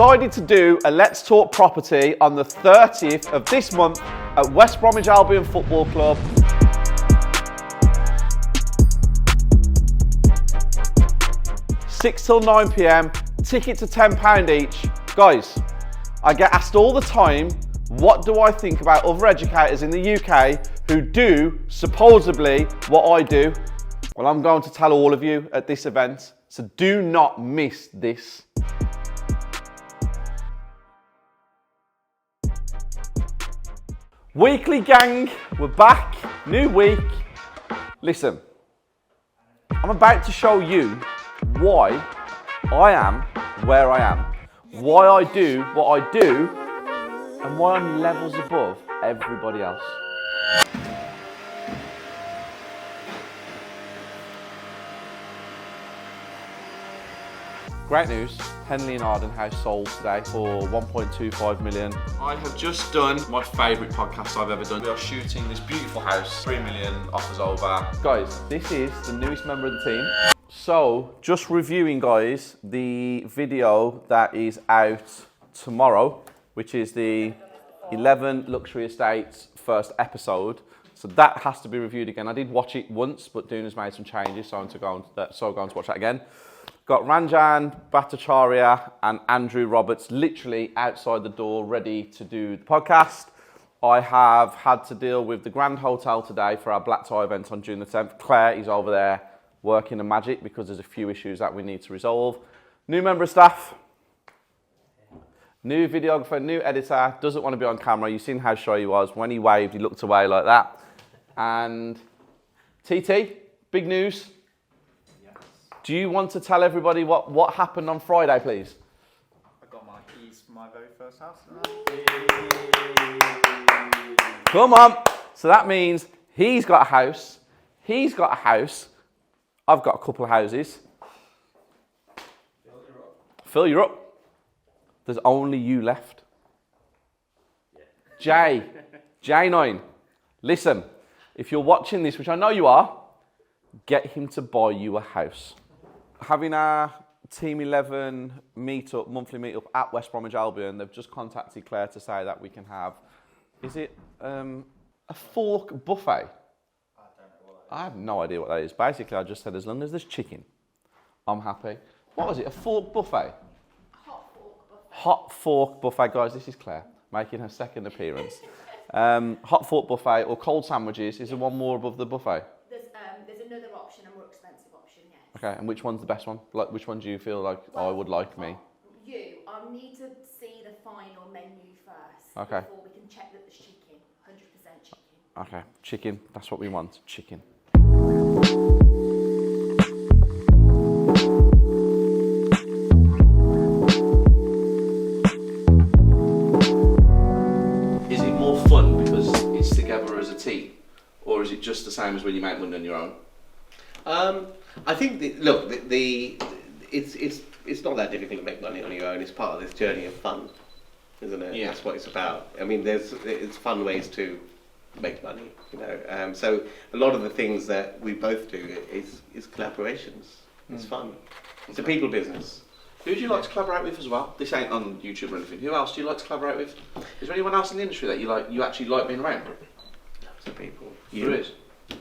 decided to do a Let's Talk Property on the 30th of this month at West Bromwich Albion Football Club. 6 till 9 p.m, tickets are £10 each. Guys, I get asked all the time, what do I think about other educators in the UK who do supposedly what I do? Well, I'm going to tell all of you at this event, so do not miss this. Weekly gang, we're back, new week. Listen, I'm about to show you why I am where I am, why I do what I do, and why I'm levels above everybody else. Great news, Henley and Arden house sold today for 1.25 million. I have just done my favourite podcast I've ever done. We are shooting this beautiful house, 3 million offers over. Guys, this is the newest member of the team. So, just reviewing guys, the video that is out tomorrow, which is the 11 Luxury Estates first episode. So that has to be reviewed again. I did watch it once, but Duna's made some changes, so I'm going to watch that again. Got Ranjan Bhattacharya and Andrew Roberts literally outside the door ready to do the podcast. I have had to deal with the Grand Hotel today for our black tie event on June the 10th. Claire is over there working the magic because there's a few issues that we need to resolve. New member of staff, new videographer, new editor, doesn't want to be on camera. You've seen how shy he was. When he waved, he looked away like that. And TT, big news. Do you want to tell everybody what happened on Friday, please? I got my keys for my very first house. Come on. So that means he's got a house. He's got a house. I've got a couple of houses. Fill you up. There's only you left. Yeah. J9. Listen, if you're watching this, which I know you are, get him to buy you a house. Having our Team 11 meetup, monthly meetup at West Bromwich Albion, they've just contacted Claire to say that we can have, is it a fork buffet? I don't know what that is. I have no idea what that is. Basically, I just said as long as there's chicken, I'm happy. What was it, a fork buffet? Hot fork buffet. Hot fork buffet, guys, this is Claire, making her second appearance. Hot fork buffet or cold sandwiches, is there one more above the buffet? There's another option, a more expensive option, yes. Okay, and which one's the best one? Like, which one do you feel like I would like me? I need to see the final menu first. Okay. Before we can check that there's chicken, 100% chicken. Okay, chicken, that's what we want, chicken. Is it more fun because it's together as a team? Or is it just the same as when you make money on your own? I think it's not that difficult to make money on your own. It's part of this journey of fun, isn't it? Yeah. That's what it's about. I mean, it's fun ways to make money, you know. So a lot of the things that we both do is collaborations. It's fun. It's a people business. Who do you like to collaborate with as well? This ain't on YouTube or anything. Who else do you like to collaborate with? Is there anyone else in the industry that you actually like being around? Lots of people. There is.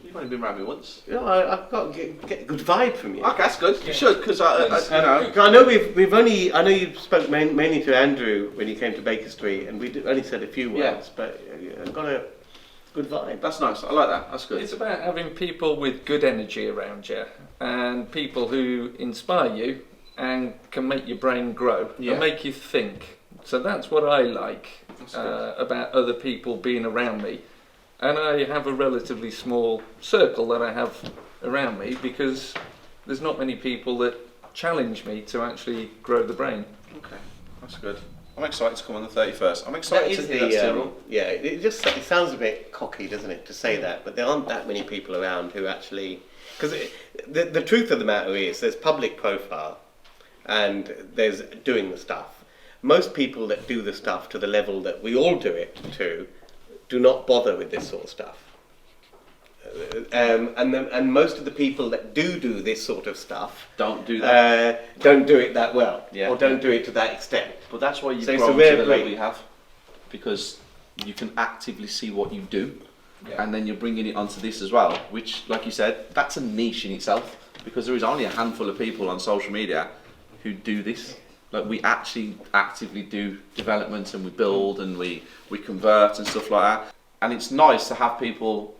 You've only been around me once. You know, I've got get a good vibe from you. Okay, that's good. You should, because you know. I know I know you spoke mainly to Andrew when you came to Baker Street, and we only said a few words, but I've got a good vibe. That's nice. I like that. That's good. It's about having people with good energy around you and people who inspire you and can make your brain grow and make you think. So that's what I like about other people being around me. And I have a relatively small circle that I have around me because there's not many people that challenge me to actually grow the brain. Okay, that's good. I'm excited to come on the 31st. I'm excited to hear that still. Yeah, it sounds a bit cocky, doesn't it, to say that, but there aren't that many people around who actually... Because the truth of the matter is there's public profile and there's doing the stuff. Most people that do the stuff to the level that we all do it to do not bother with this sort of stuff. and most of the people that do this sort of stuff Don't do that. don't do it that well, Yeah. or don't do it to that extent. But that's why you've So it's a grown rare to the level breed. you have, because you can actively see what you do, Yeah. and then you're bringing it onto this as well, which, like you said, that's a niche in itself, because there is only a handful of people on social media who do this. Like, we actually actively do development, and we build, and we convert and stuff like that. And it's nice to have people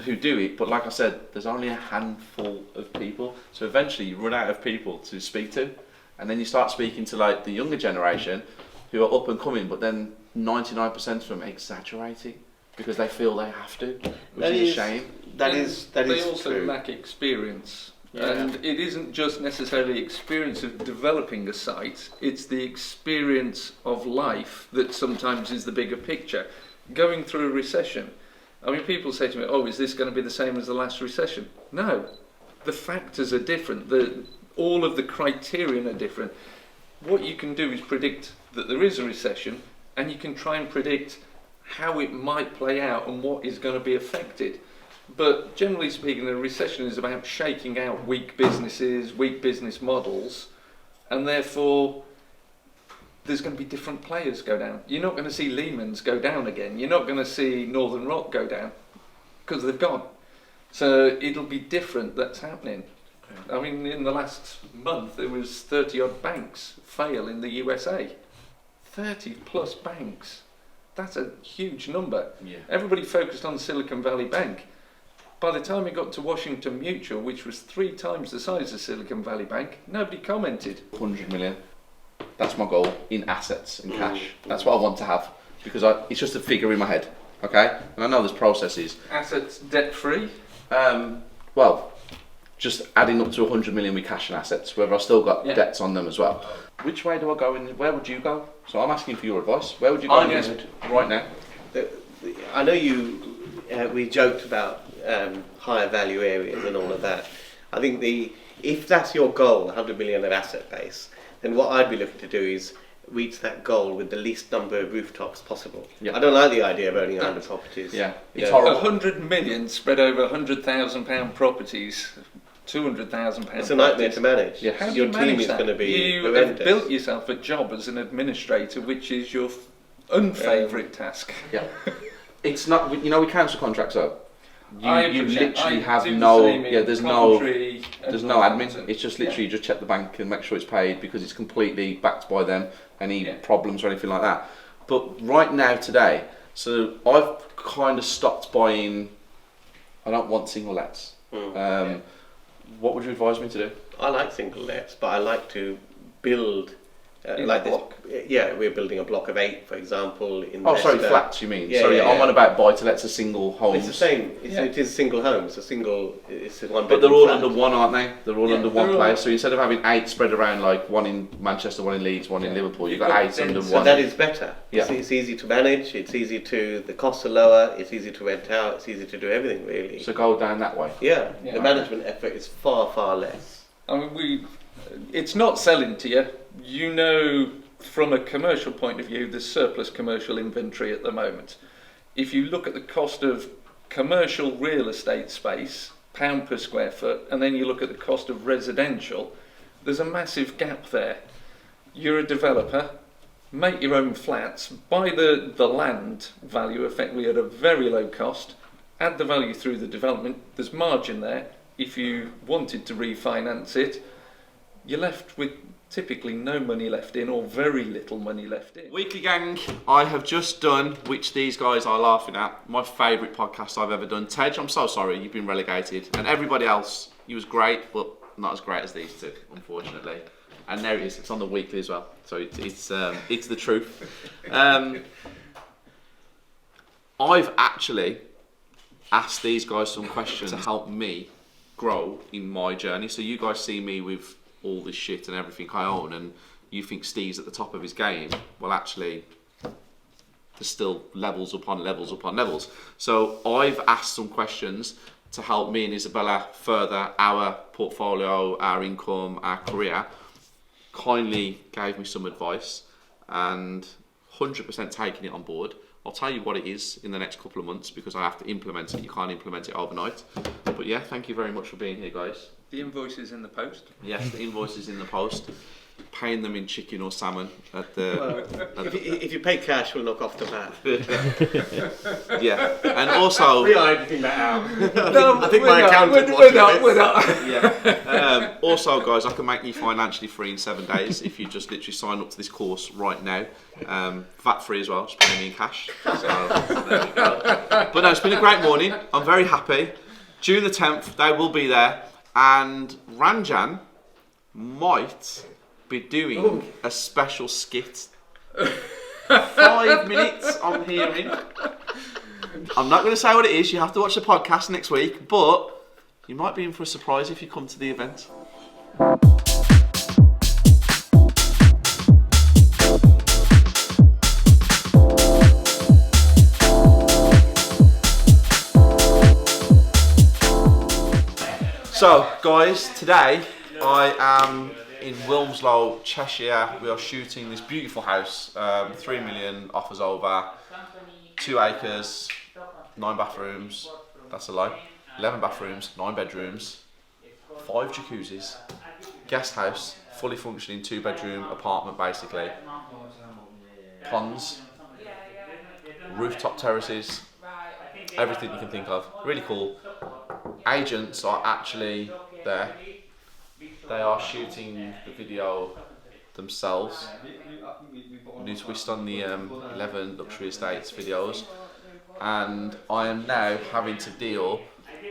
who do it, but like I said, there's only a handful of people. So eventually you run out of people to speak to, and then you start speaking to like the younger generation who are up and coming, but then 99% of them exaggerating because they feel they have to, which is a shame. That And is they also true. lack experience. Yeah. And it isn't just necessarily experience of developing a site, it's the experience of life that sometimes is the bigger picture. Going through a recession, I mean, people say to me, oh, is this going to be the same as the last recession? No, the factors are different, all of the criterion are different. What you can do is predict that there is a recession, and you can try and predict how it might play out and what is going to be affected. But generally speaking, a recession is about shaking out weak businesses, weak business models, and therefore there's going to be different players go down. You're not going to see Lehman's go down again. You're not going to see Northern Rock go down because they've gone. So it'll be different that's happening. I mean, in the last month, there was 30 odd banks fail in the USA. 30 plus banks. That's a huge number. Yeah. Everybody focused on Silicon Valley Bank. By the time it got to Washington Mutual, which was 3 times the size of Silicon Valley Bank, nobody commented. 100 million. That's my goal in assets and cash. That's what I want to have, because it's just a figure in my head. Okay, and I know there's processes. Assets debt-free? Well, just adding up to 100 million with cash and assets, whether I've still got Yeah. debts on them as well. Which way do I go? Where would you go? So I'm asking for your advice. Where would you go right now? I know we joked about higher value areas and all of that. I think if that's your goal, 100 million of asset base, then what I'd be looking to do is reach that goal with the least number of rooftops possible. Yeah. I don't like the idea of owning 100 properties. Yeah, it's Yeah. horrible. 100 million spread over £100,000 properties, £200,000 It's a nightmare to manage. Yeah. How do Your you team manage is that? going to be You have horrendous. built yourself a job as an administrator, which is your unfavourite task. Yeah, it's not. You know, with council contracts though, you literally have do the no. same in Yeah, there's Coventry and There's no admin. Northampton. It's just literally you just check the bank and make sure it's paid, because it's completely backed by them. Any Yeah. problems or anything like that. But right now, today, so I've kind of stopped buying. I don't want single lets. What would you advise me to do? I like single lets, but I like to build In like block. this. Yeah, we're building a block of 8, for example. In Oh, sorry, Leicester. flats. You mean? Yeah, Sorry, yeah, I'm yeah. on about buy to lets of single homes. It's the same. Yeah. It is single homes. It's a one. But they're all flat. under one, aren't they? They're all Yeah, under one they're all- place. So instead of having 8 spread around, like one in Manchester, one in Leeds, one in Yeah. Liverpool, you've You've got got 8 under density. So one. that is better. Yeah. It's easy to manage. It's easy the costs are lower. It's easy to rent out. It's easy to do everything really. So go down that way. Yeah, Yeah. the management effort is far less. I mean, it's not selling to you. You know, from a commercial point of view, there's surplus commercial inventory at the moment. If you look at the cost of commercial real estate space, pound per square foot, and then you look at the cost of residential, there's a massive gap there. You're a developer, make your own flats, buy the land value effectively at a very low cost, add the value through the development, there's margin there. If you wanted to refinance it, you're left with typically no money left in, or very little money left in. Weekly Gang, I have just done, which these guys are laughing at, my favourite podcast I've ever done. Tej, I'm so sorry, you've been relegated. And everybody else, you was great, but not as great as these two, unfortunately. And there it is, it's on the weekly as well. So it's the truth. I've actually asked these guys some questions to help me grow in my journey. So you guys see me with all this shit and everything I own, and you think Steve's at the top of his game. Well, actually, there's still levels upon levels upon levels. So I've asked some questions to help me and Isabella further our portfolio, our income, our career. Kindly gave me some advice, and 100% taking it on board. I'll tell you what it is in the next couple of months because I have to implement it. You can't implement it overnight. But yeah, thank you very much for being here, guys. The invoice is in the post. Yes, the invoice is in the post. Paying them in chicken or salmon at the. If you pay cash, we'll knock off the VAT. Yeah, and also. We are editing that out. No, I think we're my not, accountant we're watches not, this. we're not. Yeah. Also, guys, I can make you financially free in 7 days if you just literally sign up to this course right now. VAT free as well, just paying me in cash. So, there we go. But no, it's been a great morning. I'm very happy. June the 10th, they will be there, and Ranjan might be doing a special skit. 5 minutes, I'm hearing. I'm not going to say what it is. You have to watch the podcast next week, but you might be in for a surprise if you come to the event. So, guys, today I am in Wilmslow, Cheshire. We are shooting this beautiful house, 3 million, offers over, 2 acres, 9 bathrooms, that's a lie, 11 bathrooms, 9 bedrooms, 5 jacuzzis, guest house, fully functioning 2-bedroom apartment basically, ponds, rooftop terraces, everything you can think of, really cool. Agents are actually there. They are shooting the video themselves. New twist on the 11 luxury estates videos, and I am now having to deal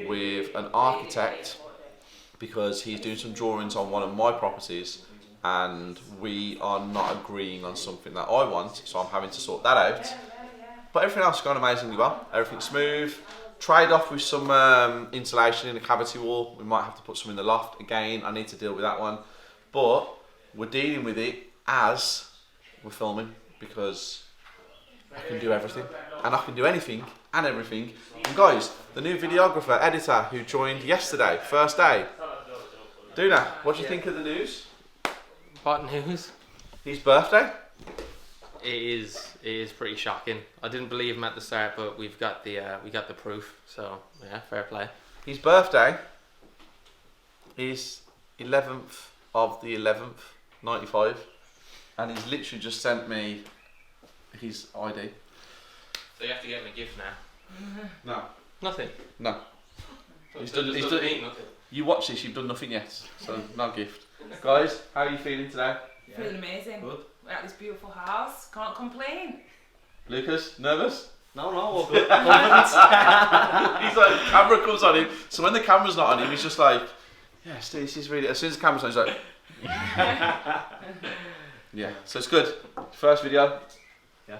with an architect because he's doing some drawings on one of my properties and we are not agreeing on something that I want, so I'm having to sort that out. But everything else has gone amazingly well. Everything's smooth. Trade off with some insulation in the cavity wall. We might have to put some in the loft. Again, I need to deal with that one. But we're dealing with it as we're filming because I can do everything. And I can do anything and everything. And guys, the new videographer, editor who joined yesterday, first day. Duna, what do you think of the news? What news? His birthday? It is pretty shocking. I didn't believe him at the start, but we got the proof. So yeah, fair play. His birthday is 11th of the 11th, 95, and he's literally just sent me his ID. So you have to get him a gift now. No, Nothing. no. He's done nothing. You watch this, you've done nothing yet, so no gift. Guys, how are you feeling today? Feeling amazing. Good. We're at this beautiful house. Can't complain. Lucas, nervous? No, all good. He's like, camera comes on him, so when the camera's not on him, he's just like, yeah, Steve, this is really. As soon as the camera's on, he's like, yeah. So it's good. First video. Yeah,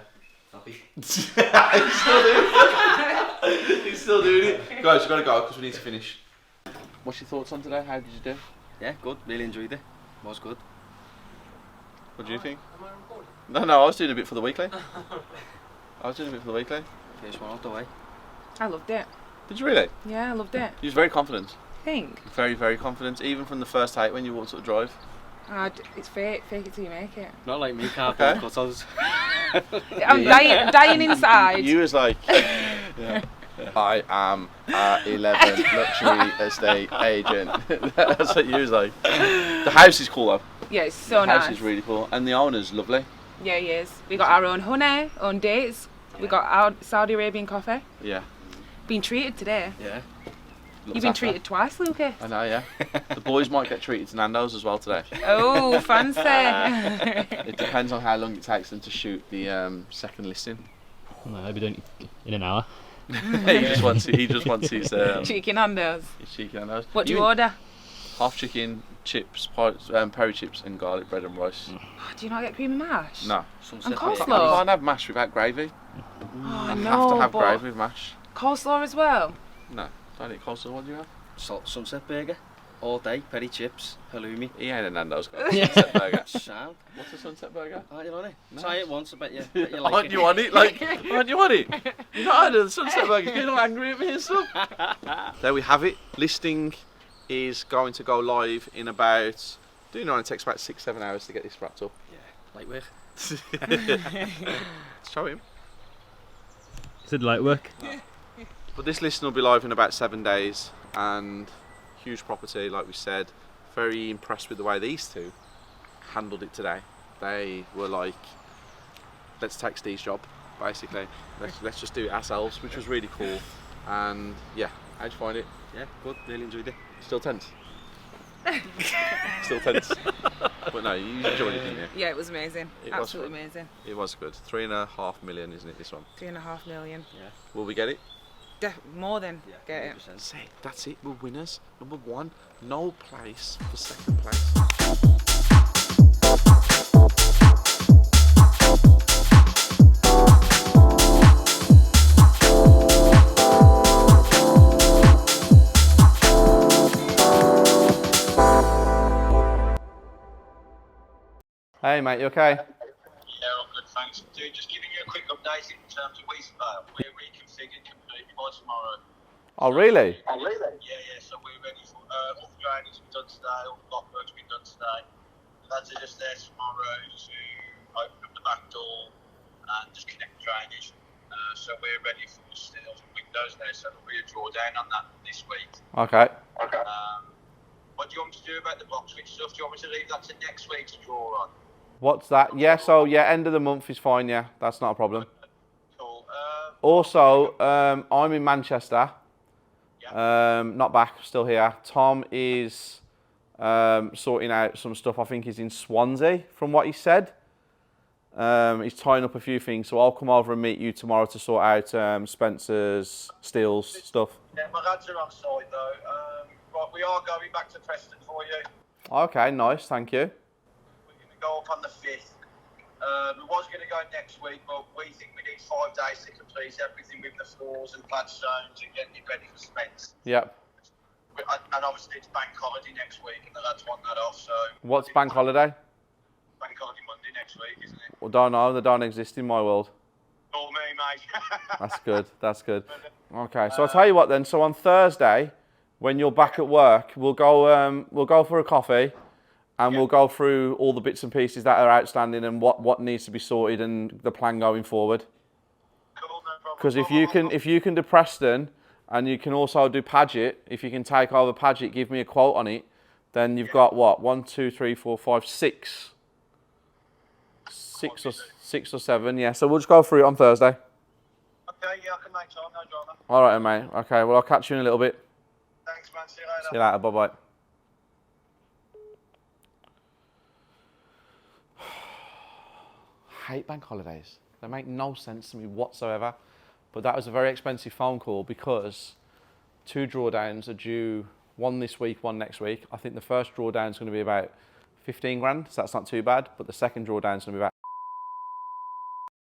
happy. He's still doing it. He's still doing it. Guys, you've got to go because we need to finish. What's your thoughts on today? How did you do? Yeah, good. Really enjoyed it. Was good. What do you think? No, I was doing a bit for the weekly. First one out the way. I loved it. Did you really? Yeah, I loved it. You was very confident. Think. Very, very confident. Even from the first take when you walked up the drive. It's fake. Fake it till you make it. Not like me, can't Okay. cut us. I'm dying inside. You was like, yeah. I am a 11 luxury estate agent. That's what you was like. The house is cool though. Yeah, it's so The nice. house is really cool, and the owner's lovely. Yeah, he is. We got our own honey, own dates. We got our Saudi Arabian coffee. Yeah. Been treated today. Yeah. Looked You've been after. treated twice, Lucas. I know, yeah. The boys might get treated to Nando's as well today. Oh, fancy. It depends on how long it takes them to shoot the second listing. No, I'll be doing it in an hour. He just wants his Chicken Nando's. cheeky Nando's. What do you order? Half chicken, chips, peri chips, and garlic bread and rice. Oh, do you not get cream and mash? No. And I coleslaw? can't have mash without gravy. Oh, I no, have to have but gravy with mash. coleslaw as well? No, don't eat coleslaw. What do you have? Sunset burger. All day. Peri chips. Halloumi. He ain't a Nando's guy. Sunset burger. Sound. What's a sunset burger? Aren't you on it? No. Try it once, I bet you like Aren't it. you on it? Like, aren't you on it? You're not on the sunset burger. You're not angry at me and stuff. There we have it. Listing is going to go live in about. Do you know it takes about 6-7 hours to get this wrapped up? Light work. Show him. started light work. But this listing will be live in about 7 days, and huge property, like we said. Very impressed with the way these two handled it today. They were like, let's take Steve's job, basically. Let's just do it ourselves, which was really cool. And yeah, how'd you find it? Yeah, good. Really enjoyed it. Still tense? Still tense. But no, you enjoyed it, didn't you? Yeah, it was amazing. It Absolutely was amazing. It was good. 3.5 million, isn't it, this one? 3.5 million. Yeah. Will we get it? More than get it. 100%. See, that's it. We're winners. Number one, no place for second place. Hey mate, you okay? Yeah, all good, thanks. Dude, just giving you a quick update in terms of Weesvale. We're reconfigured completely by tomorrow. Oh really? Yeah, so we're ready for all the drainage we've done today, all the block work's been done today. The lads are just there tomorrow to open up the back door and just connect the drainage. So we're ready for the steels and windows there, so there'll be a drawdown on that this week. Okay. What do you want me to do about the box switch stuff? Do you want me to leave that to next week to draw on? What's that? Yeah, so yeah, end of the month is fine, yeah. That's not a problem. Cool. Also, I'm in Manchester. Not back, still here. Tom is sorting out some stuff. I think he's in Swansea, from what he said. He's tying up a few things, so I'll come over and meet you tomorrow to sort out Spencer's, Steele's stuff. Yeah, my lads are on site though. Right, we are going back to Preston for you. Okay, nice, thank you. We're going to go up on the 5th. We was going to go next week, but we think we need 5 days to complete everything with the floors and clad stones and getting it ready for Spence. Yep. And obviously it's bank holiday next week, and the lads want that off. So What's bank holiday? Bank holiday Monday next week, isn't it? Well, don't know, they don't exist in my world. Nor me, mate. That's good, that's good. Okay, so I'll tell you what then, so on Thursday, when you're back at work, we'll go for a coffee, and we'll go through all the bits and pieces that are outstanding and what needs to be sorted and the plan going forward. Cool, no problem. Because if you can do Preston and you can also do Paget, if you can take over Paget, give me a quote on it, then you've got what, 1, 2, 3, 4, 5, 6. 6 or 7, yeah. So we'll just go through it on Thursday. Okay, yeah, I can make time, no drama. All right, mate. Okay, well I'll catch you in a little bit. Thanks, man. See you later. See you later. Bye bye. Hate bank holidays. They make no sense to me whatsoever. But that was a very expensive phone call because 2 drawdowns are due, one this week, one next week. I think the first drawdown is going to be about 15 grand, so that's not too bad. But the second drawdown is going to be about.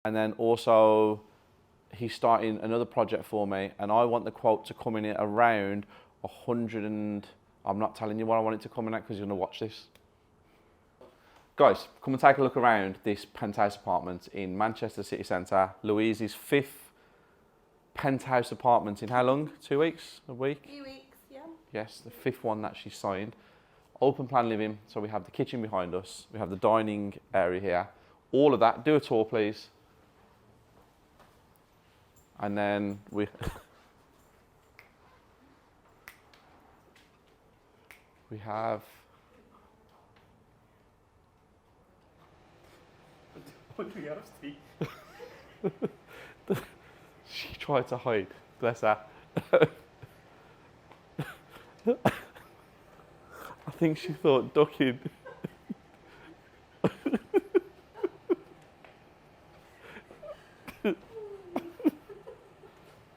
And then also, he's starting another project for me, and I want the quote to come in at around 100 and... I'm not telling you what I want it to come in at because you're going to watch this. Guys, come and take a look around this penthouse apartment in Manchester city centre. Louise's 5th penthouse apartment in how long? 2 weeks? A week? A few weeks, yeah. Yes, the 5th one that she signed. Open plan living, so we have the kitchen behind us, we have the dining area here. All of that, do a tour please. And then we... we have... She tried to hide, bless her. I think she thought ducking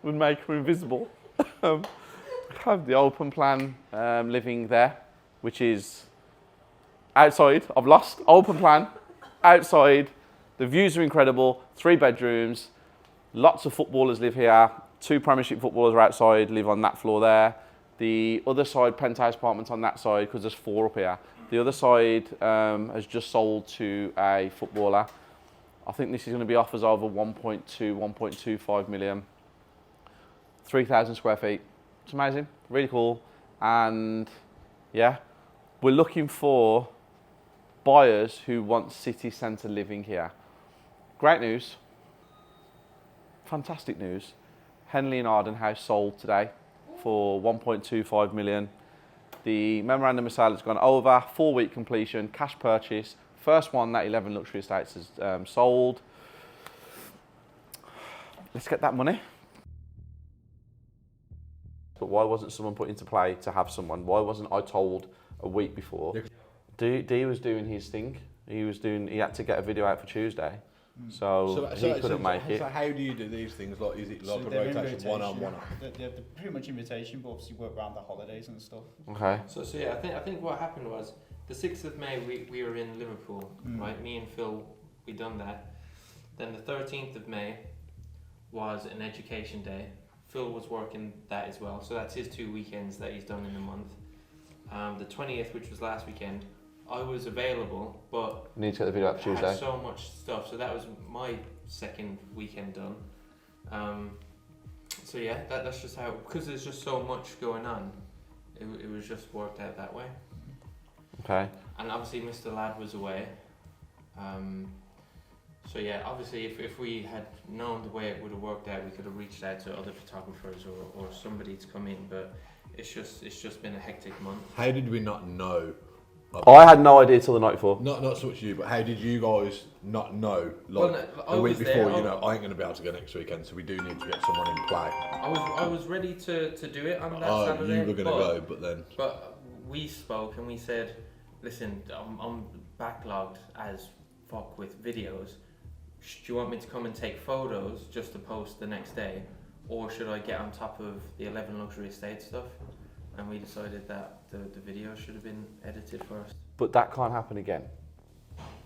would make her invisible. We have the open plan living there, which is outside. I've lost open plan outside. The views are incredible. 3 bedrooms. Lots of footballers live here. 2 Premiership footballers are outside, live on that floor there. The other side, penthouse apartment on that side, because there's 4 up here. The other side has just sold to a footballer. I think this is going to be offers over 1.2, 1.25 million. 3,000 square feet. It's amazing, really cool. And yeah, we're looking for buyers who want city centre living here. Great news. Fantastic news. Henley and Arden house sold today for 1.25 million. The memorandum of sale has gone over, 4-week completion, cash purchase. First one that 11 Luxury Estates has sold. Let's get that money. But why wasn't someone put into play to have someone? Why wasn't I told a week before? D was doing his thing. He had to get a video out for Tuesday. So he couldn't make it. So how do you do these things? Like, is it like a rotation, one on, one off? They're pretty much invitation, but obviously work around the holidays and stuff. Okay. So yeah, I think what happened was the 6th of May we were in Liverpool, right? Me and Phil, we done that. Then the 13th of May was an education day. Phil was working that as well, so that's his 2 weekends that he's done in a month. The 20th, which was last weekend, I was available, but Need to get the video up I Tuesday. had so much stuff, so that was my second weekend done. So yeah, that's just how, because there's just so much going on, it was just worked out that way. Okay. And obviously Mr. Ladd was away. So yeah, obviously if we had known the way it would have worked out, we could have reached out to other photographers or somebody to come in, but it's just been a hectic month. How did we not know? I had no idea till the night before. Not so much you, but how did you guys not know? Well, Like no, a week was before, there. you know, I ain't going to be able to go next weekend, so we do need to get someone in play. I was ready to do it on that Oh, Saturday. you were going to go, but then... But we spoke and we said, listen, I'm backlogged as fuck with videos. Do you want me to come and take photos just to post the next day? Or should I get on top of the 11 Luxury Estate stuff? And we decided that the video should have been edited first. But that can't happen again.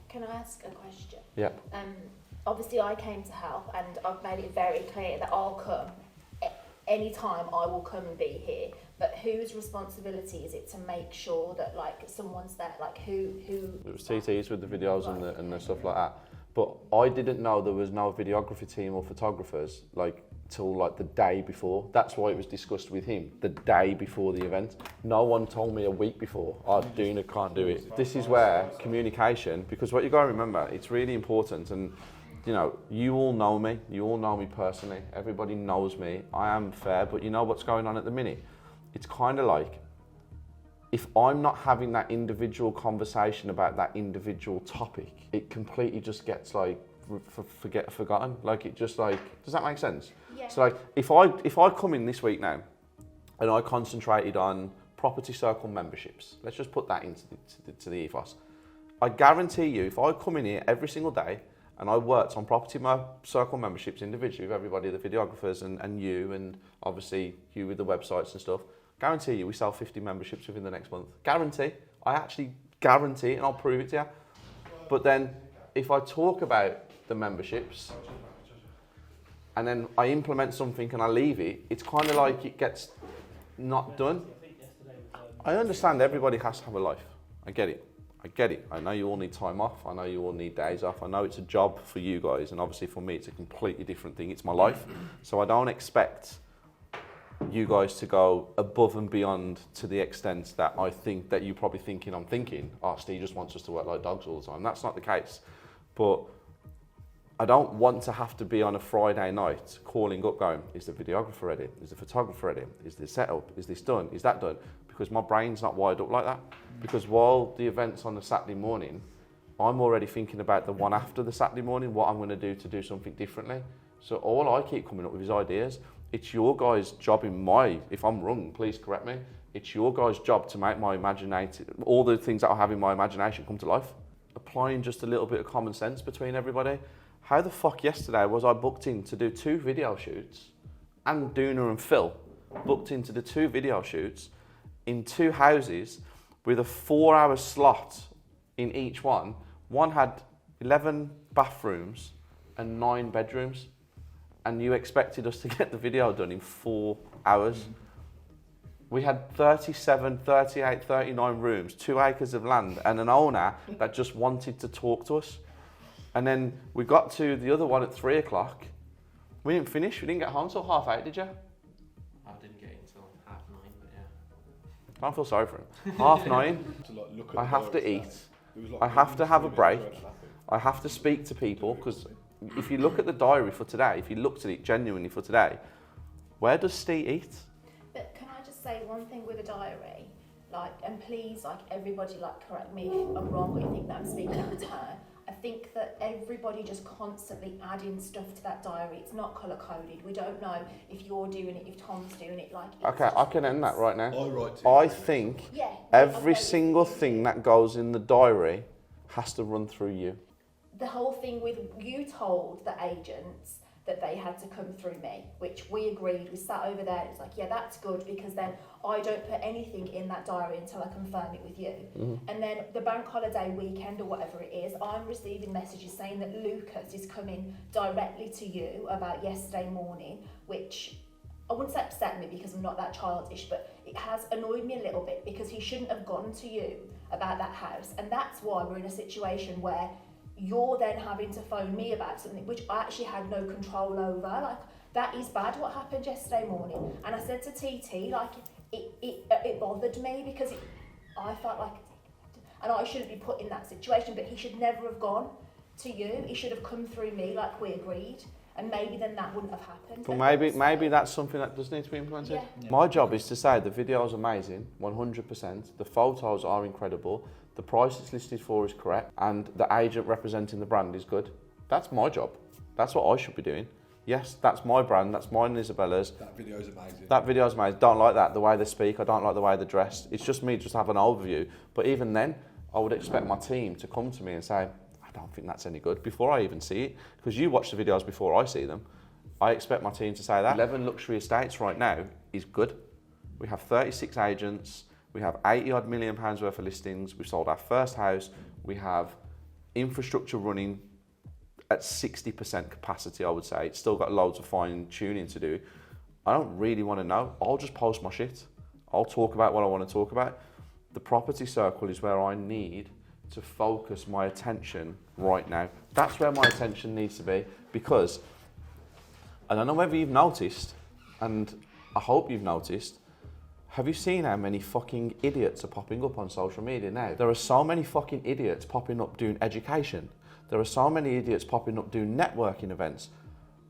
Can I ask a question? Yeah. Obviously I came to help and I've made it very clear that I'll come. Anytime I will come and be here. But whose responsibility is it to make sure that like someone's there? Like who? It was TT's with the videos and the stuff like that. But I didn't know there was no videography team or photographers like till like the day before. That's why it was discussed with him the day before the event. No one told me a week before, oh, Duna can't do it. This is where communication, because what you got to remember, it's really important. And you know, you all know me personally, everybody knows me, I am fair, but you know what's going on at the minute? It's kind of like, if I'm not having that individual conversation about that individual topic, it completely just gets like forgotten. Like it just like, does that make sense? Yeah. So like, if I come in this week now, and I concentrated on property circle memberships, let's just put that into the ethos. I guarantee you, if I come in here every single day and I worked on property circle memberships individually with everybody, the videographers and you, and obviously you with the websites and stuff, guarantee you we sell 50 memberships within the next month. Guarantee. I actually guarantee, and I'll prove it to you. But then if I talk about the memberships and then I implement something and I leave it, it's kind of like it gets not done. I understand everybody has to have a life. I get it. I know you all need time off. I know you all need days off. I know it's a job for you guys, and obviously for me it's a completely different thing. It's my life. So I don't expect you guys to go above and beyond to the extent that I think that you're probably thinking I'm thinking, oh, Steve just wants us to work like dogs all the time. That's not the case. But I don't want to have to be on a Friday night calling up going, is the videographer ready? Is the photographer ready? Is the setup? Is this done? Is that done? Because my brain's not wired up like that. Because while the event's on the Saturday morning, I'm already thinking about the one after the Saturday morning, what I'm going to do something differently. So all I keep coming up with is ideas. It's your guys' job if I'm wrong, please correct me. It's your guys' job to make my all the things that I have in my imagination come to life. Applying just a little bit of common sense between everybody. How the fuck yesterday was I booked in to do 2 video shoots, and Duna and Phil booked in to do 2 video shoots in 2 houses with a 4-hour slot in each one. One had 11 bathrooms and 9 bedrooms, and you expected us to get the video done in 4 hours. We had 37, 38, 39 rooms, 2 acres of land, and an owner that just wanted to talk to us. And then we got to the other one at 3 o'clock. We didn't finish, we didn't get home till 8:30, did you? I didn't get until 9:30, but yeah. I don't feel sorry for him. 9:30, I have to eat, I have to have a break, I have to speak to people, because if you look at the diary for today, if you looked at it genuinely for today, Where does Steve eat? But can I just say one thing with a diary? Like, and please, like, everybody, like, correct me if I'm wrong or you think that I'm speaking out of turn. I think that everybody just constantly adding stuff to that diary. It's not colour coded. We don't know if you're doing it, if Tom's doing it. Like, Okay, I can end that right now. write I think every single thing that goes in the diary has to run through you. The whole thing with you told the agents that they had to come through me, which we agreed. We sat over there. It's like, yeah, that's good because then I don't put anything in that diary until I confirm it with you. And then the bank holiday weekend or whatever it is, I'm receiving messages saying that Lucas is coming directly to you about yesterday morning, which I wouldn't say upset me because I'm not that childish, but it has annoyed me a little bit because he shouldn't have gone to you about that house. And that's why we're in a situation where you're then having to phone me about something which I actually had no control over. Like, that is bad what happened yesterday morning. And I said to TT, like, it bothered me because I felt like, and I shouldn't be put in that situation, but he should never have gone to you. He should have come through me like we agreed. And maybe then that wouldn't have happened. But maybe that's something that does need to be implemented. Yeah. My job is to say the video is amazing, 100%. The photos are incredible. The price it's listed for is correct, and the agent representing the brand is good. That's my job. That's what I should be doing. Yes, that's my brand. That's mine and Isabella's. That video is amazing. That video is amazing. Don't like that, the way they speak. I don't like the way they're dressed. It's just me just have an overview. But even then, I would expect my team to come to me and say, I don't think that's any good, before I even see it. Because you watch the videos before I see them. I expect my team to say that. 11 luxury estates right now is good. We have 36 agents. We have 80 odd million pounds worth of listings. We've sold our first house. We have infrastructure running at 60% capacity, I would say. It's still got loads of fine tuning to do. I don't really want to know. I'll just post my shit. I'll talk about what I want to talk about. The property circle is where I need to focus my attention right now. That's where my attention needs to be, because I don't know whether you've noticed, and I hope you've noticed, have you seen how many fucking idiots are popping up on social media now? There are so many fucking idiots popping up doing education. There are so many idiots popping up doing networking events.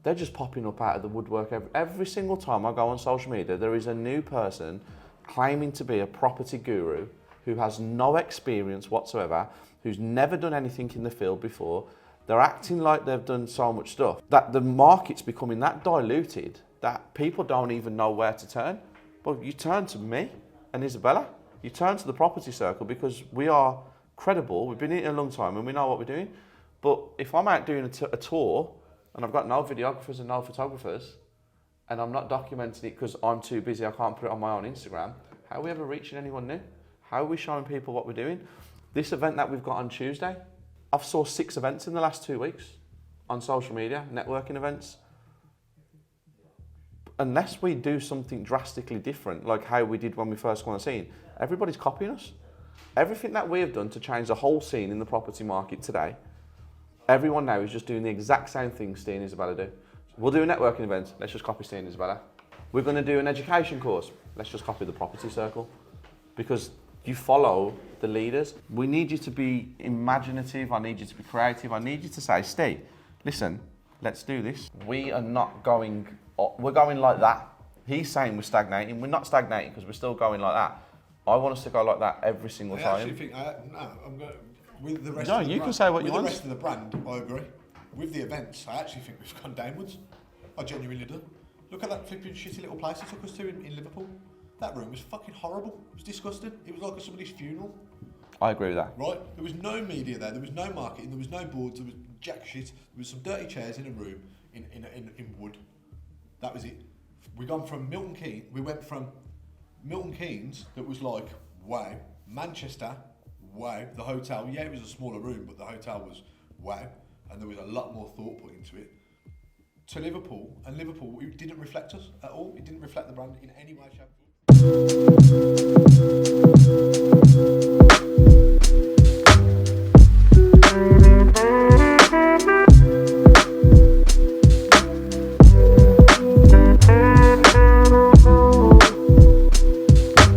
They're just popping up out of the woodwork. Every single time I go on social media, there is a new person claiming to be a property guru who has no experience whatsoever, who's never done anything in the field before. They're acting like they've done so much stuff that the market's becoming that diluted that people don't even know where to turn. But you turn to me and Isabella, you turn to the property circle, because we are credible, we've been in it a long time and we know what we're doing. But if I'm out doing a tour and I've got no videographers and no photographers, and I'm not documenting it because I'm too busy, I can't put it on my own Instagram, how are we ever reaching anyone new? How are we showing people what we're doing? This event that we've got on Tuesday, I've saw 6 events in the last 2 weeks on social media, networking events. Unless we do something drastically different, like how we did when we first got on the scene, everybody's copying us. Everything that we have done to change the whole scene in the property market today, everyone now is just doing the exact same thing Steve and Isabella do. We'll do a networking event, let's just copy Steve and Isabella. We're going to do an education course, let's just copy the property circle. Because you follow the leaders. We need you to be imaginative, I need you to be creative, I need you to say, Steve, listen, let's do this. We are not going, we're going like that. He's saying we're stagnating. We're not stagnating because we're still going like that. I want us to go like that every single time. I actually think, I'm going with the rest no, of the you brand, can say what you with want. the rest of the brand, I agree. With the events, I actually think we've gone downwards. I genuinely do. Look at that flipping shitty little place it took us to in Liverpool. That room was fucking horrible. It was disgusting. It was like somebody's funeral. I agree with that. Right? There was no media there. There was no marketing. There was no boards. There was jack shit. There was some dirty chairs in a room in wood. That was it. We went from Milton Keynes, that was like, wow. Manchester, wow. The hotel, yeah, it was a smaller room, but the hotel was wow. And there was a lot more thought put into it. To Liverpool, and Liverpool, it didn't reflect us at all. It didn't reflect the brand in any way, shape, or form.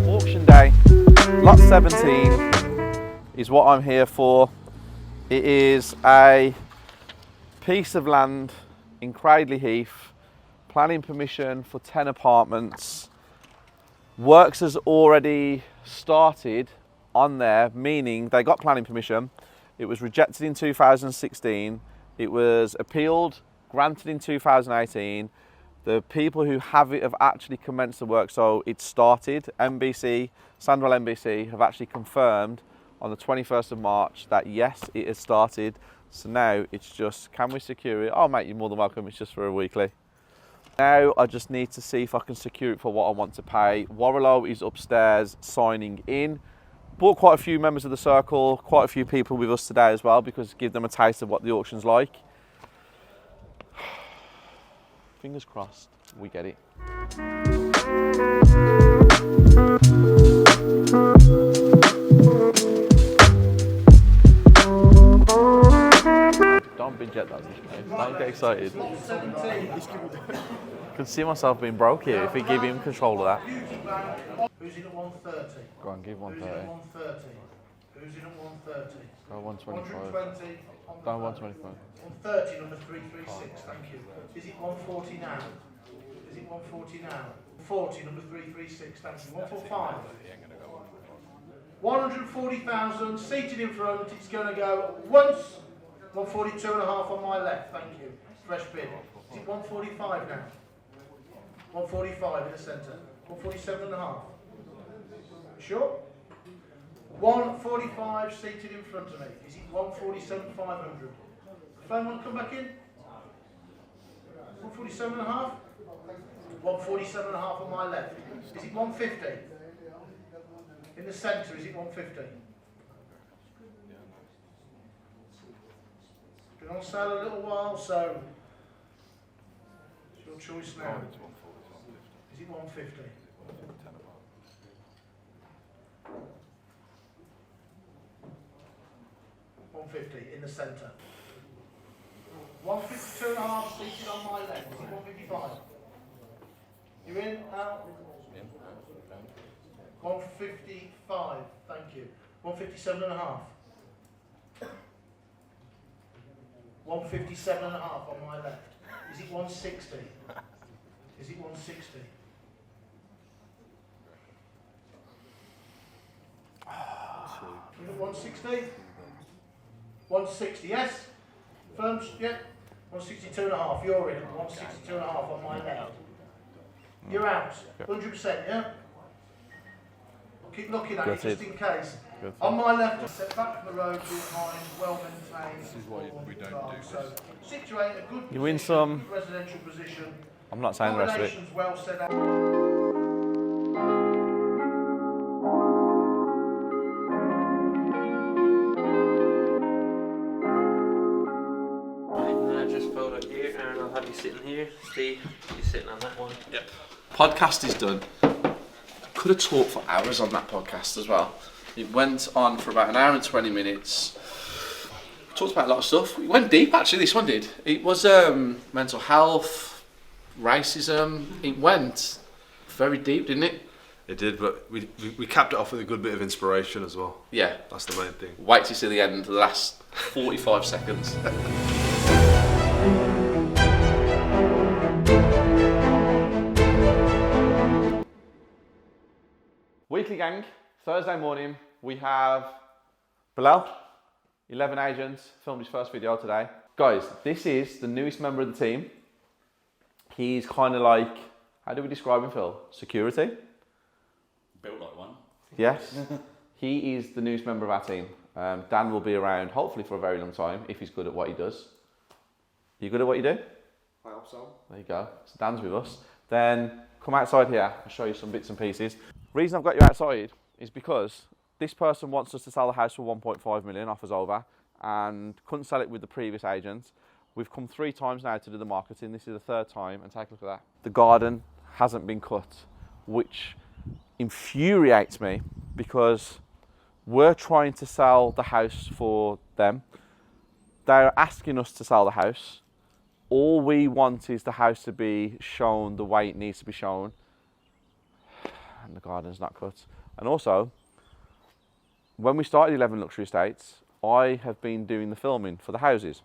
Auction day, lot 17 is what I'm here for. It is a piece of land in Cradley Heath, Planning permission for 10 apartments. Works has already started on there, meaning they got planning permission. It was rejected in 2016. It was appealed, granted in 2018. The people who have it have actually commenced the work, so it started. NBC, Sandwell NBC, have actually confirmed on the 21st of March that yes, it has started. So now it's just, can we secure it? Oh mate, you're more than welcome, it's just for a weekly. Now I just need to see if I can secure it for what I want to pay. Warrilow is upstairs signing in. Brought quite a few members of the circle, quite a few people with us today as well, because give them a taste of what the auction's like. Fingers crossed, we get it. Don't binge at that, mate. Don't get excited. I can see myself being broke here if we give him control of that. Who's in at 130? Go on, give 130. Who's in at 130? Go 125. 120. Go 125. 130, number 336, thank you. Is it 140 now? Is it 140 now? 40, number 336, thank you. 145. 140,000, seated in front, it's going to go once. 142 and a half on my left, thank you. Fresh bid. Is it 145 now? 145 in the centre. 147 and a half. Sure? 145 seated in front of me. Is it 147 500? Phone want to come back in? 147 and a half? 147 and a half on my left. Is it 150? In the centre, is it 150? Been on sale a little while, so it's your choice now. Is it 150? $150 in the centre. 152 and a half seated on my left. Is it 155? You in? Out? 155. Thank you. 157 and a half. 157 and a half on my left. Is it 160? Is it 160? Is it 160? 160, yes? Firms, yeah? 162 and a half, you're in. 162 and a half on my left. You're out. 100%, yeah? I'll keep looking at it just in case. On my left, set back from the road, behind, well maintained. This is why we don't do this. So, situate a good You win some. good residential position. I'm not saying the rest of it. Accommodations well set out. Now just fold up here, and I'll have you sitting here. Steve, you're sitting on that one. Yep. Podcast is done. Could have talked for hours on that podcast as well. It went on for about an hour and 20 minutes. Talked about a lot of stuff. It went deep actually, this one did. It was mental health, racism. It went very deep, didn't it? It did, but we capped it off with a good bit of inspiration as well. Yeah. That's the main thing. Wait till you see the end, the last 45 seconds. Weekly gang, Thursday morning, we have Bilal, 11 agents, filmed his first video today. Guys, this is the newest member of the team. He's kind of like, how do we describe him, Phil? Security? Built like one. Yes. He is the newest member of our team. Dan will be around, hopefully for a very long time, if he's good at what he does. You good at what you do? I hope so. There you go. So Dan's with us. Then come outside here. I'll show you some bits and pieces. Reason I've got you outside is because this person wants us to sell the house for 1.5 million, offers over, and couldn't sell it with the previous agent. We've come 3 times now to do the marketing. This is the 3rd time, and take a look at that. The garden hasn't been cut, which infuriates me because we're trying to sell the house for them. They're asking us to sell the house. All we want is the house to be shown the way it needs to be shown. And the garden's not cut. And also, when we started 11 Luxury Estates, I have been doing the filming for the houses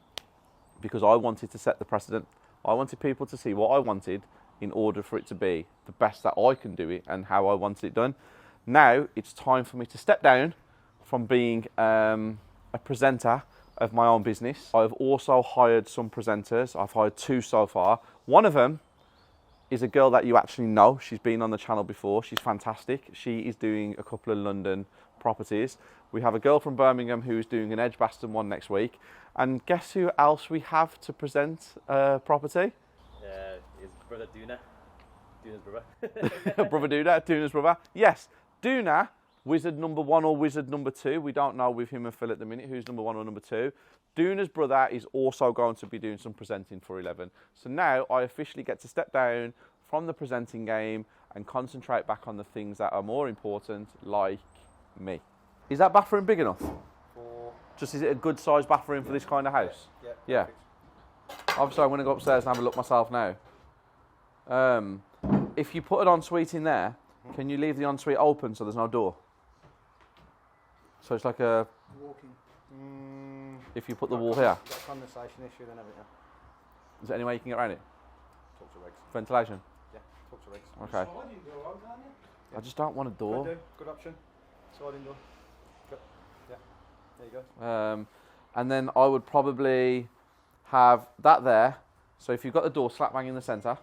because I wanted to set the precedent. I wanted people to see what I wanted in order for it to be the best that I can do it and how I wanted it done. Now it's time for me to step down from being a presenter of my own business. I've also hired some presenters. I've hired 2 so far. One of them is a girl that you actually know. She's been on the channel before. She's fantastic. She is doing a couple of London properties. We have a girl from Birmingham who's doing an Edgbaston one next week. And guess who else we have to present a property? His brother Duna. Duna's brother. Brother Duna, Duna's brother. Yes, Duna, wizard number 1 or wizard number 2. We don't know with him and Phil at the minute who's number 1 or number 2. Duna's brother is also going to be doing some presenting for 11. So now I officially get to step down from the presenting game and concentrate back on the things that are more important, like me. Is that bathroom big enough? Just, is it a good sized bathroom for this kind of house? Yeah. Obviously I'm going to go upstairs and have a look myself now. If you put an ensuite in there, can you leave the ensuite open so there's no door? So it's like a... Walking. If you put the wall here. Got a condensation issue then, haven't you? Is there any way you can get around it? Talk to Regs. Ventilation? Yeah, talk to Regs. Okay. Sliding door, can't you? I just don't want a door. Good option. Sliding door. Good. Yeah. There you go. And then I would probably have that there. So if you've got the door slap bang in the centre,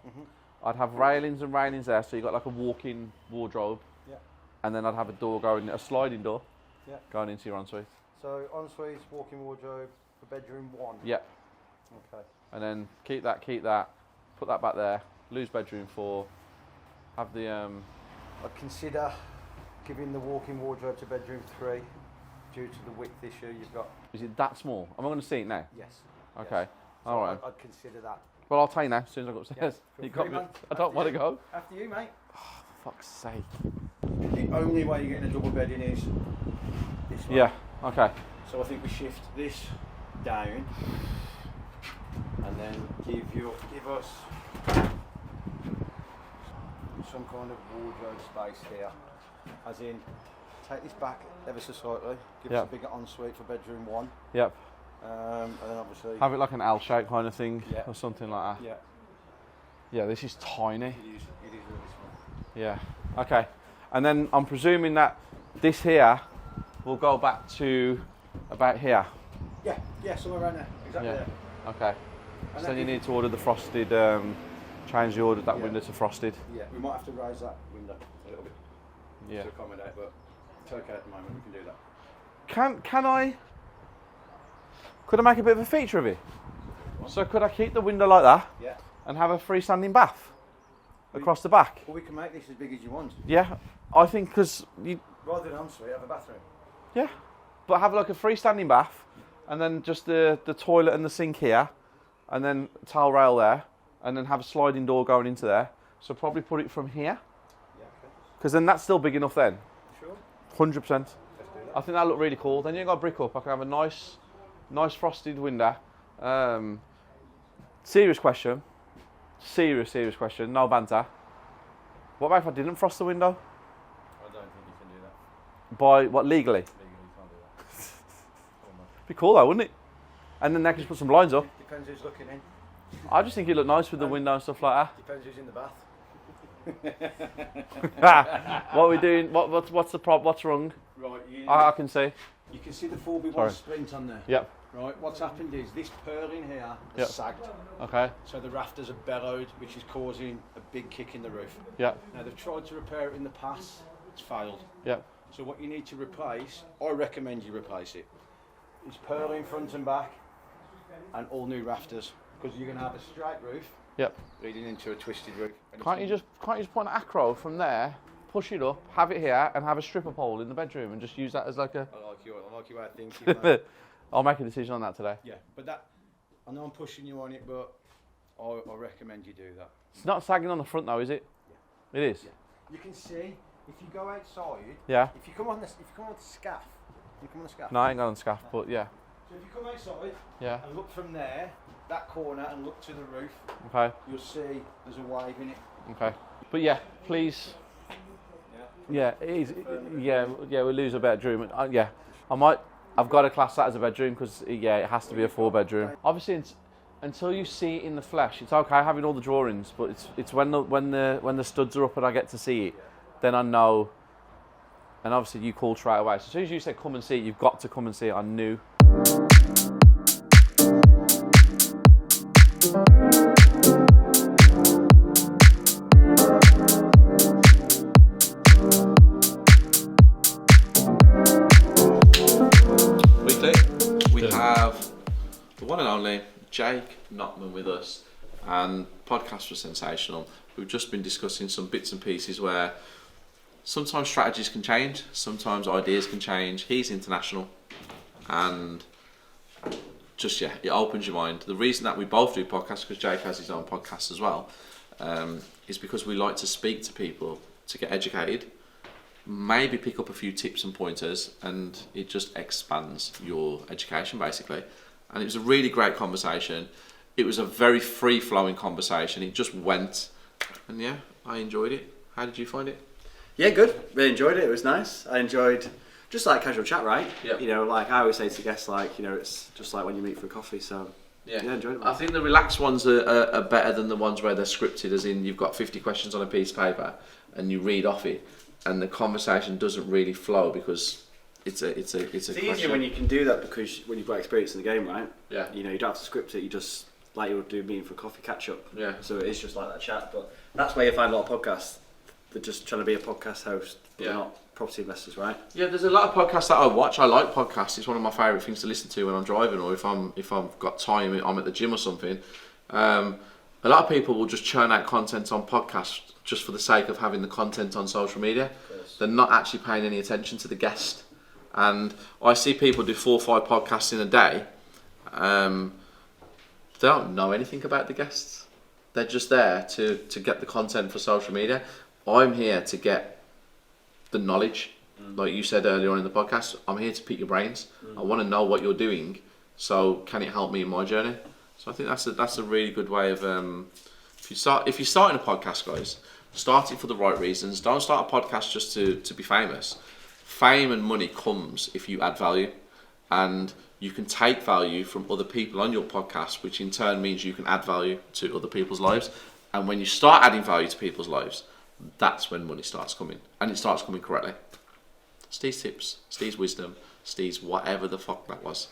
I'd have railings and railings there. So you've got like a walk-in wardrobe. Yeah. And then I'd have a door going, a sliding door. Yeah. Going into your ensuite. So ensuite, walk-in wardrobe for bedroom 1. Yeah. Okay. And then keep that, put that back there. Lose bedroom 4. Have the I'd consider giving the walk-in wardrobe to bedroom 3 due to the width issue you've got. Is it that small? Am I going to see it now? Yes. Okay. Yes. So All right. I'd consider that. Well, I'll tell you now as soon as I go upstairs. Yeah, You got me. I don't want to go. After you, mate. Oh, for fuck's sake. The only way you're getting a double bed in is this way. Yeah. Okay. So I think we shift this down and then give us some kind of wardrobe space here. As in, take this back ever so slightly, give us a bigger ensuite for bedroom 1. Yep. And then obviously have it like an L shape kind of thing, Yeah. or something like that. Yeah. Yeah, this is tiny. It is really small. Yeah. Okay. And then I'm presuming that this here will go back to about here. Yeah, somewhere around there. Exactly there. Okay. So then you need to order the frosted, change the order of that window to frosted. Yeah, we might have to raise that window a little bit Yeah. to accommodate, but it's okay at the moment, we can do that. Could I make a bit of a feature of it? So could I keep the window like that? Yeah. And have a freestanding bath across the back? Well, we can make this as big as you want. Yeah, I think because you... Rather than ensuite, have a bathroom. Yeah, but have like a freestanding bath, and then just the toilet and the sink here, and then a towel rail there, and then have a sliding door going into there. So probably put it from here, Yeah, okay. because then that's still big enough then. Sure. 100%. Let's do that. I think that'll look really cool. Then you ain't got to brick up. I can have a nice frosted window. Serious question. Serious question. No banter. What about if I didn't frost the window? I don't think you can do that. By what, legally? Legally, you can't do that. Be cool though, wouldn't it? And then they can just put some blinds up. Depends who's looking in. I just think it looked nice with the window and stuff like Depends who's in the bath. that. What are we doing? What's the problem? What's wrong? Right, I can see. you can see the 4x1 Sorry. sprint on there. Yep. Right, what's happened is this purling here has Yep. sagged. Okay. So the rafters are bellowed, which is causing a big kick in the roof. Yep. Now they've tried to repair it in the past, it's failed. Yep. So what you need to replace, I recommend you replace it, is purling front and back and all new rafters. Because you're going to have a straight roof Yep. leading into a twisted roof. And Can't you just put an acro from there, push it up, have it here, and have a stripper pole in the bedroom, and just use that as like a... I like your way of thinking, mate. I'll make a decision on that today. Yeah, but that, I know I'm pushing you on it, but I recommend you do that. It's not sagging on the front though, is it? Yeah. It is. Yeah. You can see if you go outside. Yeah. If you come on the scaff, you come on the scaff. No, I ain't got on scaff, but yeah. So if you come outside. Yeah. And look from there, that corner, and look to the roof. Okay. You'll see there's a wave in it. Okay. But yeah, please. Yeah, it is. Yeah, we'll lose a bedroom. I've got to class that as a bedroom because it has to be a 4-bedroom. Obviously, until you see it in the flesh, it's okay having all the drawings, but it's when the studs are up and I get to see it, then I know. And obviously you called straight away. So as soon as you said come and see it, you've got to come and see it. I knew. We have the one and only Jake Notman with us, and podcast was sensational. We've just been discussing some bits and pieces where sometimes strategies can change, sometimes ideas can change. He's international, and just it opens your mind. The reason that we both do podcasts, because Jake has his own podcast as well, is because we like to speak to people to get educated, maybe pick up a few tips and pointers, and it just expands your education basically. And it was a really great conversation. It was a very free-flowing conversation. It just went, and yeah, I enjoyed it. How did you find it? Yeah, good. Really enjoyed it. It was nice. I enjoyed just like casual chat, right? Yeah. You know, like I always say to guests, like, you know, it's just like when you meet for a coffee. So yeah, enjoyed it. I think the relaxed ones are better than the ones where they're scripted, as in you've got 50 questions on a piece of paper and you read off it, and the conversation doesn't really flow because it's easier when you can do that, because when you've got experience in the game, right? Yeah. You know, you don't have to script it. You just like you would do meeting for a coffee catch up. Yeah. So it is just like that chat. But that's where you find a lot of podcasts. They're just trying to be a podcast host, but they're not property investors, right? Yeah, there's a lot of podcasts that I watch. I like podcasts. It's one of my favourite things to listen to when I'm driving, or if I've got time, I'm at the gym or something. A lot of people will just churn out content on podcasts just for the sake of having the content on social media. They're not actually paying any attention to the guest. And I see people do 4 or 5 podcasts in a day. They don't know anything about the guests. They're just there to get the content for social media. I'm here to get the knowledge. Like you said earlier on in the podcast, I'm here to pick your brains. I want to know what you're doing, so can it help me in my journey? So I think that's a really good way of if you're starting a podcast, guys, start it for the right reasons. Don't start a podcast just to be famous. Fame and money comes if you add value, and you can take value from other people on your podcast, which in turn means you can add value to other people's lives. And when you start adding value to people's lives, that's when money starts coming, and it starts coming correctly. Steve's tips, Steve's wisdom, Steve's whatever the fuck that was.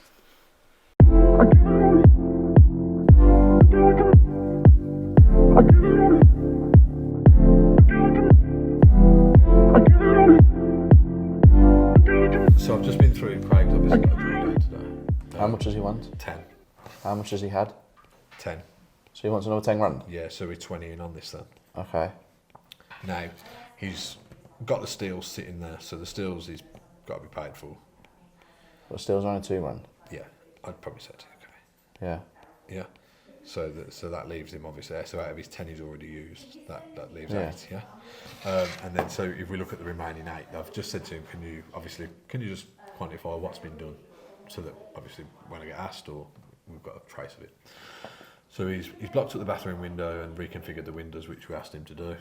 So I've just been through Craig's obviously got a drawdown today. How much does he want? 10. How much has he had? 10. So he wants another 10 grand? Yeah, so we're 20 in on this then. Okay. Now, he's got the steels sitting there, so the steels he's got to be paid for. But steel's only 2 grand? Yeah, I'd probably say 2k. Yeah. Yeah. So that leaves him obviously. So out of his 10 he's already used, that leaves 8. Yeah. And then so if we look at the remaining 8, I've just said to him, can you just quantify what's been done, so that obviously when I get asked, or we've got a trace of it. So he's blocked up the bathroom window and reconfigured the windows, which we asked him to do.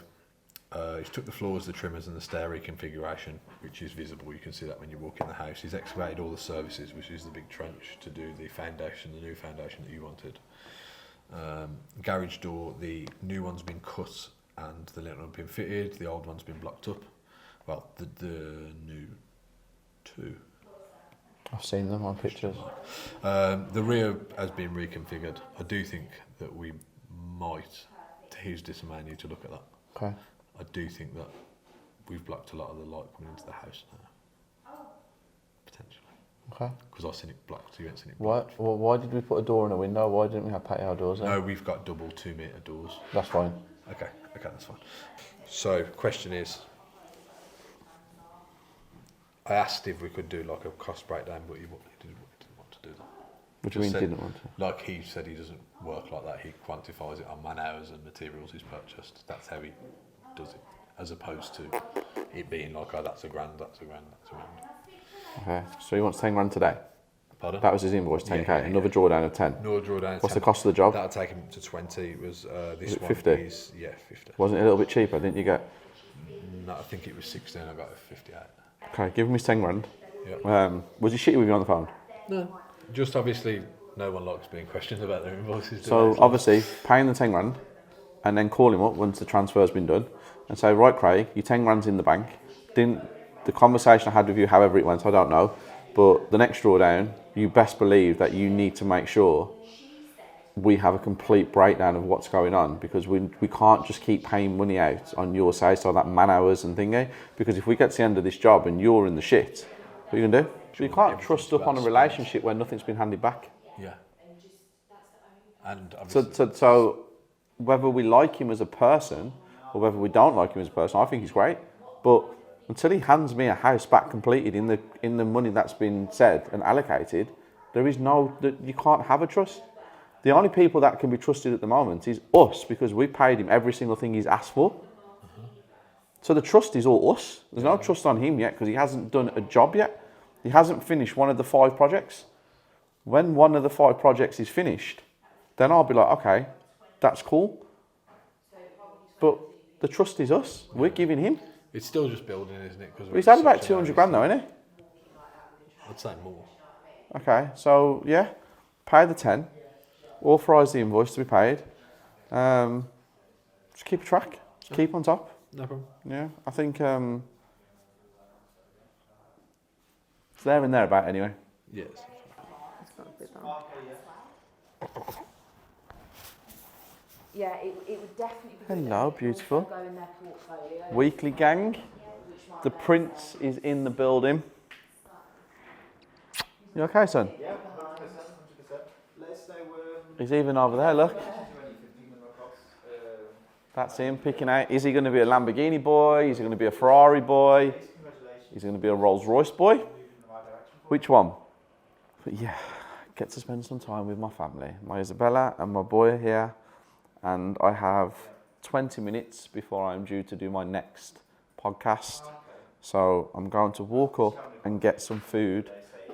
He's took the floors, the trimmers and the stair reconfiguration, which is visible. You can see that when you walk in the house. He's excavated all the services, which is the big trench, to do the foundation, the new foundation that you wanted. Garage door, the new one's been cut and the little one's been fitted, the old one's been blocked up. Well, the new 2. I've seen them on pictures. The rear has been reconfigured. I do think that we might, to his dismay, need to look at that. Okay. I do think that we've blocked a lot of the light coming into the house now. Potentially. Okay. Because I've seen it blocked, you haven't seen it blocked. Why did we put a door and a window? Why didn't we have patio doors there? No, we've got double 2-metre doors. That's fine. Okay, that's fine. So, question is, I asked if we could do like a cost breakdown, but he didn't want to do that. What do you mean didn't want to? Like he said, he doesn't work like that. He quantifies it on man hours and materials he's purchased. That's how he does it, as opposed to it being like, oh, that's a grand. Okay, so he wants 10 grand today? Pardon? That was his invoice, 10k. Yeah, Another drawdown of 10. Another drawdown of 10. What's the cost of the job? That'll take him to 20. It was this it one 50? is 50. Wasn't it a little bit cheaper? Didn't you get? No, I think it was 16. I got it 58. Okay, give him his 10 grand. Yeah. Was he shitty with you on the phone? No. Just obviously No one likes being questioned about their invoices. So obviously, paying the 10 grand and then call him up once the transfer's been done and say, right, Craig, your 10 grand's in the bank. The conversation I had with you, however it went, I don't know, but the next drawdown, you best believe that you need to make sure we have a complete breakdown of what's going on, because we can't just keep paying money out on your say, so that man hours and thingy, because if we get to the end of this job and you're in the shit, what are you going to do? So you can't trust up on a relationship where nothing's been handed back. Yeah. And So whether we like him as a person or whether we don't like him as a person, I think he's great. But until he hands me a house back completed in the money that's been said and allocated, you can't have a trust. The only people that can be trusted at the moment is us, because we paid him every single thing he's asked for. So the trust is all us. There's no trust on him yet because he hasn't done a job yet. He hasn't finished one of the 5 projects. When one of the 5 projects is finished, then I'll be like, okay, that's cool. But the trust is us. We're giving him. It's still just building, isn't it? He's had about 200 grand though, isn't he? I'd say more. Okay, so yeah, pay the 10, authorise the invoice to be paid. Just keep a track. Just keep on top. No problem. Yeah, I think it's there and thereabout anyway. Yes. Yeah, it would definitely be Hello, beautiful. go in their portfolio. Weekly gang. The prince is in the building. You okay, son? Yeah, 100%. Let us know. He's even over there, look. That's him picking out. Is he going to be a Lamborghini boy? Is he going to be a Ferrari boy? Is he going to be a Rolls Royce boy? Which one? But yeah, get to spend some time with my family. My Isabella and my boy are here. And I have 20 minutes before I'm due to do my next podcast. So I'm going to walk up and get some food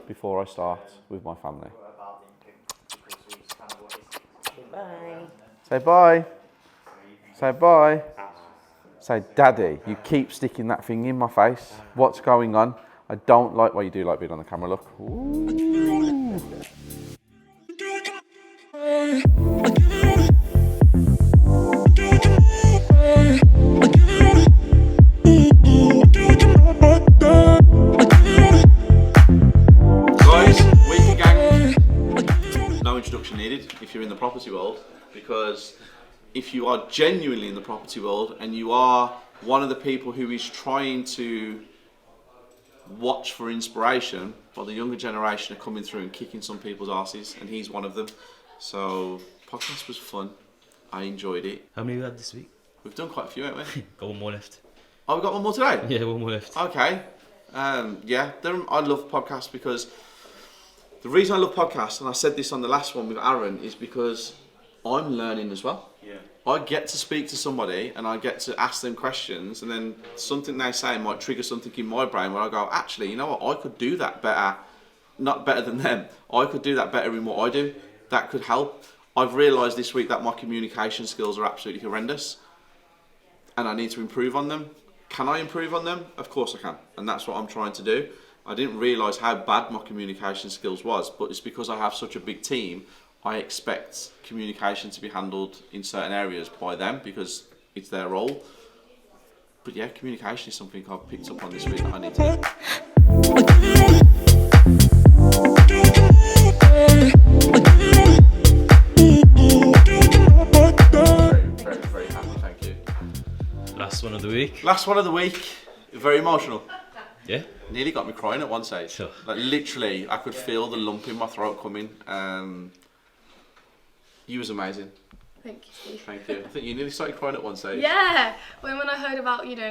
before I start with my family. Bye. Say bye. Say bye. Say, Daddy, you keep sticking that thing in my face. What's going on? I don't like what you do like being on the camera, look. Ooh. Guys, weekly gang. No introduction needed if you're in the property world, because if you are genuinely in the property world and you are one of the people who is trying to watch for inspiration, well, the younger generation are coming through and kicking some people's asses, and he's one of them. So, podcast was fun. I enjoyed it. How many have we had this week? We've done quite a few, haven't we? Got one more left. Oh, we've got one more today? Yeah, one more left. Okay. Yeah, I love podcasts because the reason I love podcasts, and I said this on the last one with Aaron, is because I'm learning as well. Yeah. I get to speak to somebody and I get to ask them questions, and then something they say might trigger something in my brain where I go, actually, you know what, I could do that better. Not better than them. I could do that better in what I do. That could help. I've realised this week that my communication skills are absolutely horrendous and I need to improve on them. Can I improve on them? Of course I can, and that's what I'm trying to do. I didn't realise how bad my communication skills was, but it's because I have such a big team, I expect communication to be handled in certain areas by them because it's their role. But yeah, communication is something I've picked up on this week that I need to do. Very happy, thank you. Last one of the week. Last one of the week. Very emotional. Yeah. Nearly got me crying at one stage. Sure. Like literally, I could feel the lump in my throat coming. You was amazing. Thank you, Steve. Thank you. I think you nearly started crying at one stage. Yeah, when I heard about, your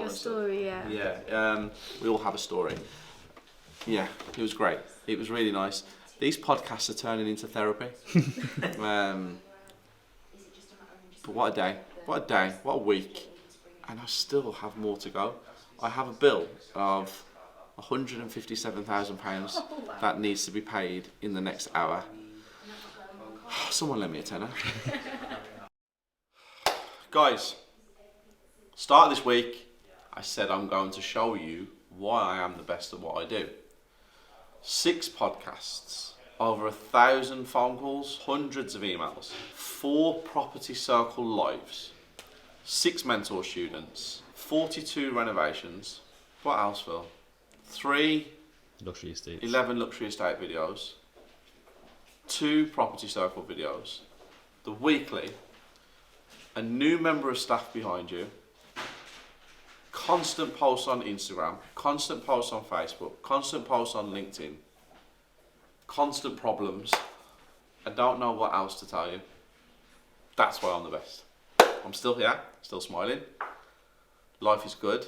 stuff. story, yeah. Yeah, we all have a story. Yeah, it was great. It was really nice. These podcasts are turning into therapy. But what a day, what a week. And I still have more to go. I have a bill of £157,000 that needs to be paid in the next hour. Someone lend me a tenner. Guys, start of this week, I said I'm going to show you why I am the best at what I do. 6 podcasts over 1,000 phone calls, hundreds of emails, 4 property circle lives, 6 mentor students, 42 renovations. What else, Phil? 3 luxury estates, 11 luxury estate videos, 2 property circle videos, the weekly, a new member of staff behind you, constant posts on Instagram, constant posts on Facebook, constant posts on LinkedIn, constant problems. I don't know what else to tell you. That's why I'm the best. I'm still here, still smiling. Life is good.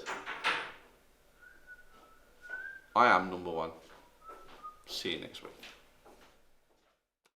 I am number one. See you next week.